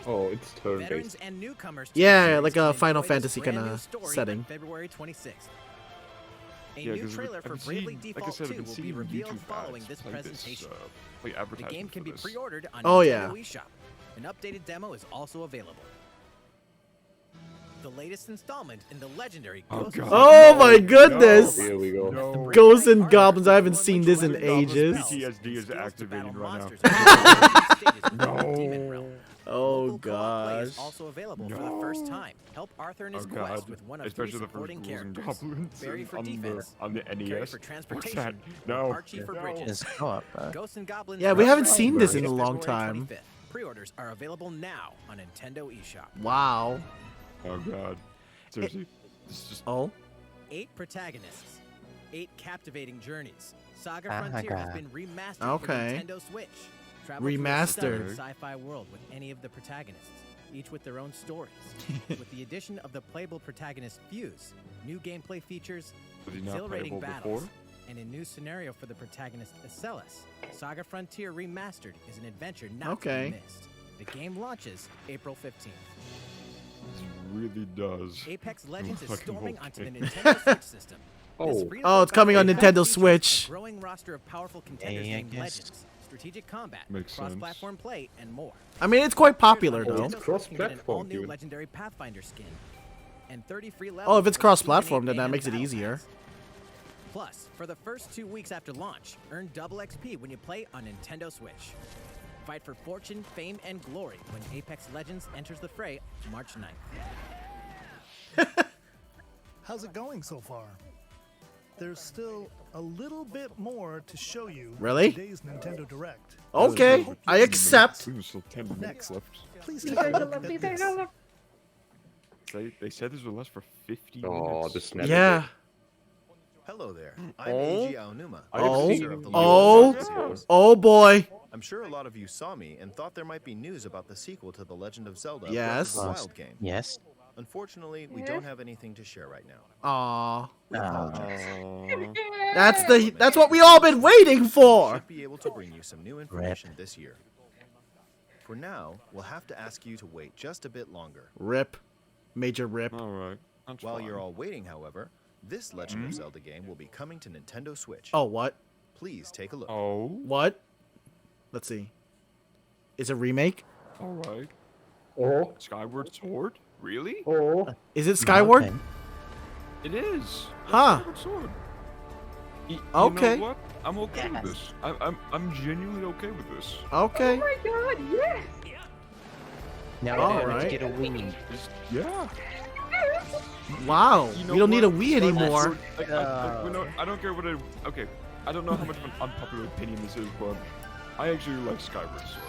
Oh, it's Veterans turn-based. and newcomers to Yeah, the like series a can Final enjoy this Fantasy brand kinda new story setting. on February 26th. A Yeah, new 'cause trailer for I've Bravely seen, Default like I said, 2 I've been will be seeing revealed YouTube following ads this like presentation. like The advertising game can for be this. pre-ordered on Oh, Nintendo yeah. eShop. An updated demo is also available. The latest installment in the legendary Oh, Ghost God. Oh my goodness! Here we go. No. Ghosts and Goblins. I haven't seen this in ages. PTSD is activating right now. No. Oh Local co-op play is gosh. also available for the first time. Help Arthur in his Oh quest god, with one of especially three the first supporting Ghouls and characters. Goblins Barry for on defense, the Carrie NES. for What's that? transportation, No. Archie for No. bridges. It's co-op. Ghosts and Goblins. Yeah, we haven't February seen this in a 25th. long time. Pre-orders are available now on Nintendo eShop. Wow. Oh god. Seriously. This is just Oh. 8 protagonists, 8 captivating journeys. Saga Oh my Frontier has God. been remastered Okay. for Nintendo Switch. Travel Remastered. to a stunning sci-fi world with any of the protagonists, each with their own stories. With the addition of the playable protagonist Fuse, new gameplay features, Was he not exhilarating playable battles, before? and a new scenario for the protagonist Acellus. Saga Frontier Remastered is an adventure not Okay. to be missed. The game launches April 15th. This really does. Apex Legends is Fucking storming onto the okay. Nintendo Switch system. Oh. This free-to-play Oh, it's coming on battle Nintendo features Switch. A growing roster of powerful contenders Yeah, I named guess. Legends, strategic combat, Makes sense. cross-platform play, and more. I mean, it's quite popular Features on though. Nintendo Switch cross-platform, can get an all-new dude. legendary Pathfinder skin, and 30 free levels. Oh, if it's for the cross-platform, Team then that 8 makes it battle easier. pass. Plus, for the first 2 weeks after launch, earn double XP when you play on Nintendo Switch. Fight for fortune, fame, and glory when Apex Legends enters the fray March 9th. How's it going so far? There's still a little bit more to show you in Really? today's Nintendo Direct. Okay, I accept. There's still 10 minutes Next, left. please Please take a take a look look, at please take this. a look. They said this would last for 50 Oh, minutes. the snap. Yeah. Hello there. I'm Oh. Eiji Aonuma, Oh. producer of the Legend Oh. of Zelda series. Oh boy. I'm sure a lot of you saw me and thought there might be news about the sequel to The Legend of Zelda Yes. Breath of the Wild game. Yes. Unfortunately, we Yes. don't have anything to share right now. Aw. We apologize. Aw. That's what we all been waiting We for. should be able to bring you some new information this year. For now, we'll have to ask you to wait just a bit longer. Rip. Major rip. Alright. While you're all waiting, however, this Legend of Zelda game will be coming to Nintendo Switch. Oh, what? Please take a look. Oh. What? Let's see. Is it a remake? Alright. Oh. Skyward Sword? Really? Oh. Is it Skyward? Okay. It is. Huh. Skyward Sword. You Okay. know what? I'm okay with this. I'm genuinely okay with this. Okay. Oh my god, yes! Now All we don't right. have to get a Wii. Yeah. Wow. You know We don't need a what? Wii anymore. Like, I don't care what okay. I don't know how much of an unpopular opinion this is, but I actually like Skyward Sword.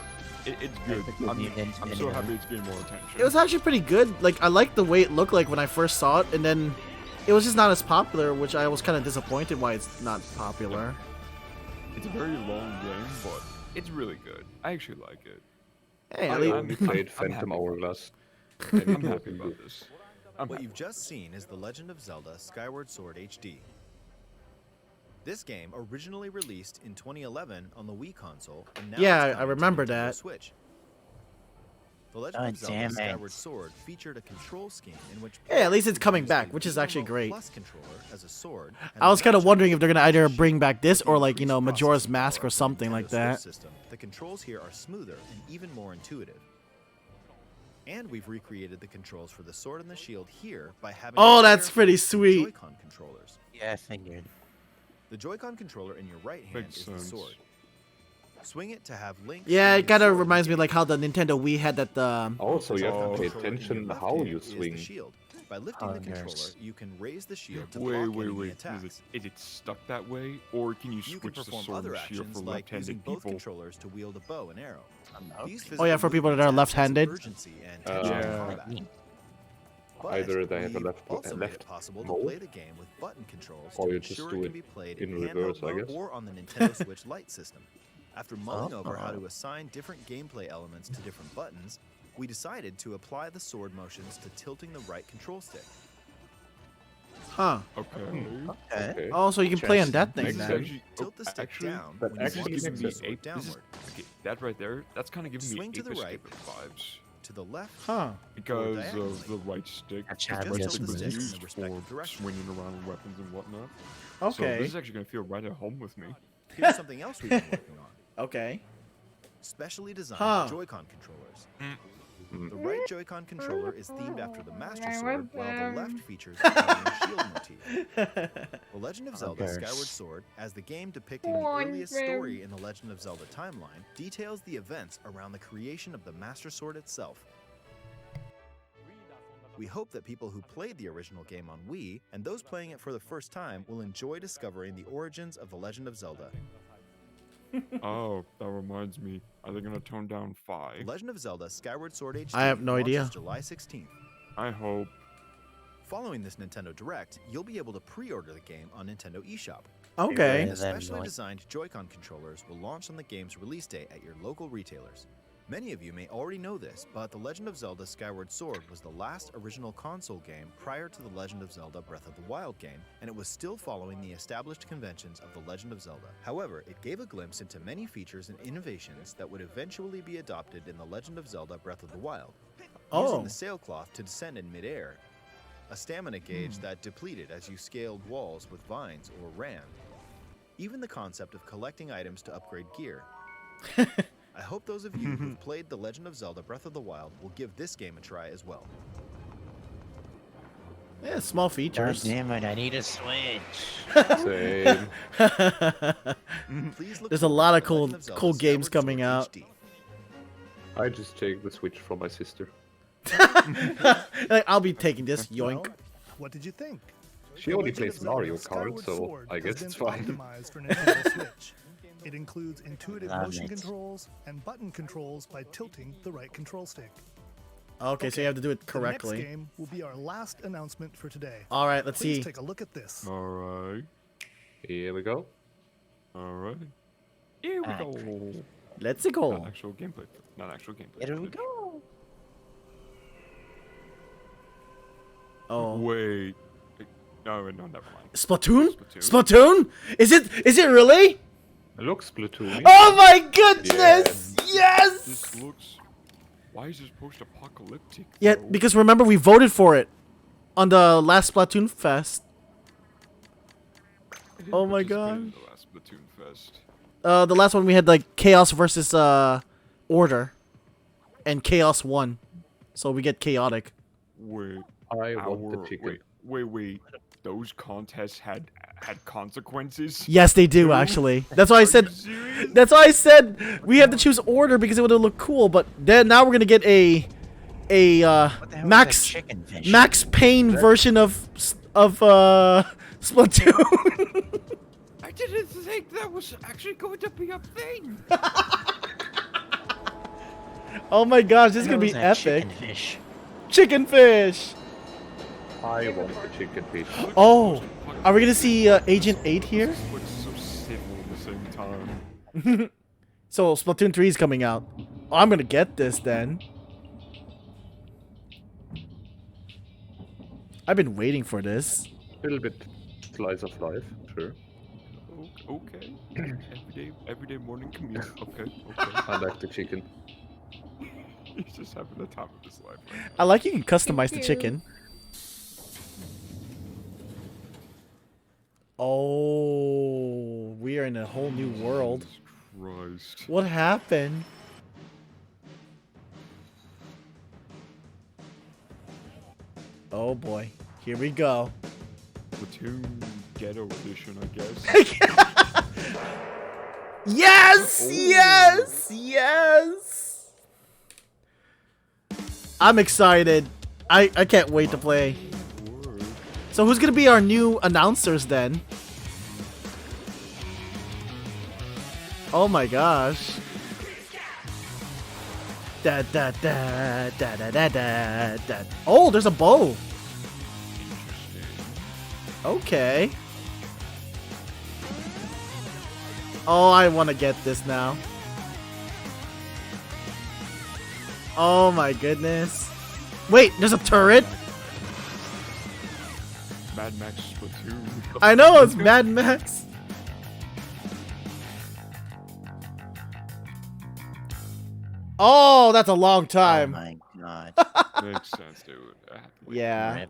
It's good. I'm so happy it's getting more attention. It was actually pretty good. Like, I liked the way it looked like when I first saw it, and then it was just not as popular, which I was kind of disappointed why it's not popular. It's a very long game, but it's really good. I actually like it. Hey, I at least only played Phantom Hourglass. I'm happy about this. What you've just seen is The Legend of Zelda Skyward Sword HD. This game originally released in 2011 on the Wii console, and now Yeah, it's I coming to remember Nintendo that. Switch. The Legend of Zelda damn it. Skyward Sword featured a control scheme in which Hey, at least it's players coming used back, a which is Wii actually Remote great. Plus controller as a sword, and I was the kind of matchup wondering if they're gonna either with bring back this or like, you know, increased Majora's processing Mask power or for the something Nintendo like Switch that. system. The controls here are smoother and even more intuitive. And we've recreated the controls for the sword and the shield here by having Oh, a that's pair pretty of sweet. Joy-Con controllers. Yeah, I figured. The Joy-Con controller in your right hand Makes is sense. the sword. Swing it to have Link. Yeah, swing it his kind of sword reminds me with like how the Nintendo Wii had that. Also, you have to pay controller in your attention left how hand you is the swing. shield. By lifting the controller, you can raise the shield to Wait, block wait, enemy wait. attacks. Is it stuck that way, or can you You can switch the perform sword other and shield actions for like using left-handed both people? controllers to wield a bow and arrow. These Oh yeah, for people that are physical movements add a sense of left-handed. urgency and tension in Yeah. combat. But Either they have a we've left also made left it possible to mode, play the game with button controls or to you just ensure do it it can be played in handheld reverse, I mode guess. or on the Nintendo Switch Lite system. After mulling over how to assign different gameplay elements to different buttons, we decided to apply the sword motions to tilting the right control stick. Huh. Okay. Okay. Oh, so you can play on that thing This is then. actually, Tilt the stick actually, down that when you actually want to makes swing the sense. sword This is, downward. okay, that right there, that's kind of giving Swing me to the Ape right. Escape vibes. To the left, Huh. Because diagonally. of the right stick. That's Just how it tilt is. the was stick in the used respective for direction. swinging around weapons and whatnot. So Okay. this is actually going to feel right at home with me. Here's something else we've been working on. Okay. Specially designed Huh. Joy-Con controllers. The right Joy-Con controller is themed after the Master Sword, while the left features the Guardian Shield motif. The Legend of Zelda Okay. Skyward Sword, as the game depicting the earliest story in the Legend of Zelda timeline, details the events around the creation of the Master Sword itself. We hope that people who played the original game on Wii, and those playing it for the first time, will enjoy discovering the origins of the Legend of Zelda. Oh, that reminds me. Are they going to tone down 5? Legend of Zelda Skyward Sword HD I have no launches idea. July 16th. I hope. Following this Nintendo Direct, you'll be able to pre-order the game on Nintendo eShop. Okay. Yeah, The that'd be specially nice. designed Joy-Con controllers will launch on the game's release date at your local retailers. Many of you may already know this, but The Legend of Zelda Skyward Sword was the last original console game prior to The Legend of Zelda Breath of the Wild game, and it was still following the established conventions of The Legend of Zelda. However, it gave a glimpse into many features and innovations that would eventually be adopted in The Legend of Zelda Breath of the Wild. Oh. Using the sailcloth to descend in midair, a stamina gauge that depleted as you scaled walls with vines or ran. Even the concept of collecting items to upgrade gear. I hope those of you who've played The Legend of Zelda Breath of the Wild will give this game a try as well. Yeah, small God features. damn it, I need a Switch. Same. Please look There's a forward lot to of The cool Legend of Zelda cool games Skyward coming Sword out. HD. I just take the Switch from my sister. Like, I'll be taking this. Well, Yoink. what did you think? She The only Legend of plays Zelda Mario Skyward Kart, so Sword I has guess been it's fine. optimized for Nintendo Switch. It includes intuitive Love motion it. controls and button controls by tilting the right control stick. Okay, so you have to do it The correctly. next game will be our last announcement for today. All right, let's Please see. take a look at this. Alright. Here we go. Alright. Here we Alright. go. Let's Not go. actual gameplay. Not actual gameplay. Here we go. Oh. Wait. No, never mind. Splatoon? Splatoon? Is it really? It looks Splatoon. Oh my goodness! Yes! This looks. Why is this post-apocalyptic? Yeah, though? because remember we voted for it on the last Splatoon Fest. I didn't Oh my participate god. in the last Splatoon Fest. The last one we had like Chaos versus Order, and Chaos won, so we get chaotic. Wait. I want the our- chicken. Wait. Those contests had consequences? Yes, they do Two? actually. That's why I Are said. you serious? That's why I said we have to choose Order because it would have looked cool. But then now we're gonna get a What the hell is that Max chicken fish? Max Payne version of Splatoon. I didn't think that was actually going to be a thing. Oh my gosh, this is What gonna the be hell is that epic. Chicken fish. Chicken fish. I want the chicken fish. Oh, are we gonna see Agent 8 here? Looks so civil at the same time. So Splatoon 3 is coming out. I'm gonna get this then. I've been waiting for this. A little bit slice of life, sure. Okay. everyday morning commute. Okay. I like the chicken. He's just having the time of his life right now. I like you can customize the chicken. Oh, we are in a whole new world. Christ. What happened? Oh boy, here we go. Platoon Ghetto Edition, I guess. Yes! Oh. Yes! Yes! I'm excited. I can't wait to play. So who's gonna be our new announcers then? Oh my gosh. Da da da da da da da da. Oh, there's a bow. Okay. Oh, I want to get this now. Oh my goodness. Wait, there's a turret? Mad Max Splatoon. I know, it's Mad Max. Oh, that's a long time. Oh my god. Makes sense, dude. Yeah.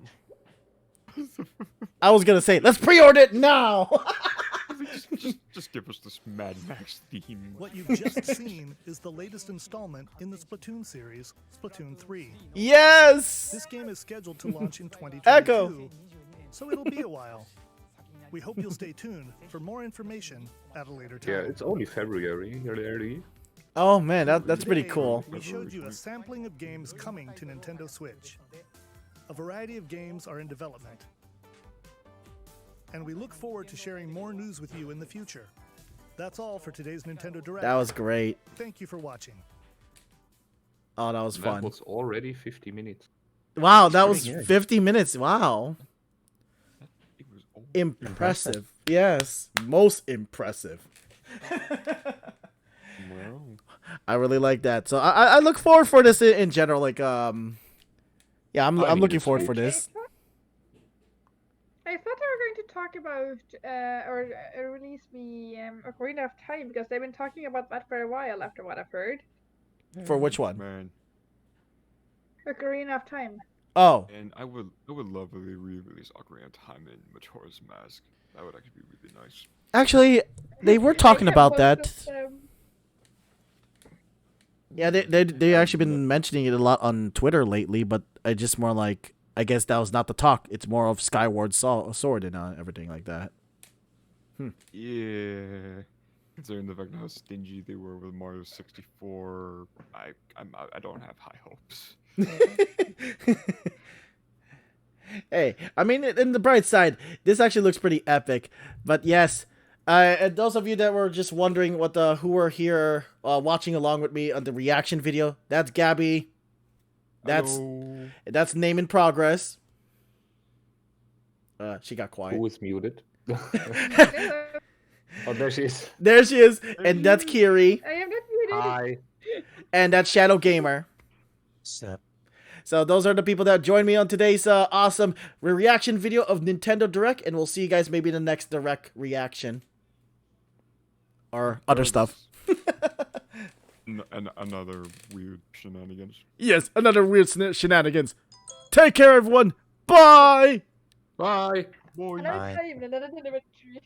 I was gonna say, let's pre-order it now. just give us this Mad Max theme. What you've just seen is the latest installment in the Splatoon series, Splatoon 3. Yes! This game is scheduled to launch in 2022, Echo. so it'll be a while. We hope you'll stay tuned for more information at a later time. Yeah, it's only February already. Oh man, that's pretty Today, cool. We showed you a sampling of games coming to Nintendo Switch. A variety of games are in development. And we look forward to sharing more news with you in the future. That's all for today's Nintendo Direct. That was great. Thank you for watching. Oh, that was fun. That was already 50 minutes. Wow, that was Pretty good. 50 minutes. Wow. Impressive. Yes, most impressive. Wow. I really like that. So I look forward for this in general. Like yeah, I'm looking forward for this. I thought they were going to talk about or release the Ocarina of Time because they've been talking about that for a while after what I've heard. For which one? Man. Ocarina of Time. Oh. And I would love if they re-release Ocarina of Time in Majora's Mask. That would actually be really nice. Actually, they were talking about that. Yeah, they actually been mentioning it a lot on Twitter lately, but I just more like, I guess that was not the talk. It's more of Skyward Sword and everything like that. Yeah. Considering the fact how stingy they were with Mario 64, I don't have high hopes. Hey, I mean, in the bright side, this actually looks pretty epic. But yes, and those of you that were just wondering who were here watching along with me on the reaction video, that's Gabby. That's Name in Progress. She got quiet. Who is muted? Oh, there she is. There she is, and that's Kiri. I am not muted. Hi. And that's Shadow Gamer. Sup? So those are the people that joined me on today's awesome reaction video of Nintendo Direct, and we'll see you guys maybe in the next Direct reaction. Or other stuff. Another weird shenanigans. Yes, another weird shenanigans. Take care, everyone. Bye! Bye! Another time, another anniversary.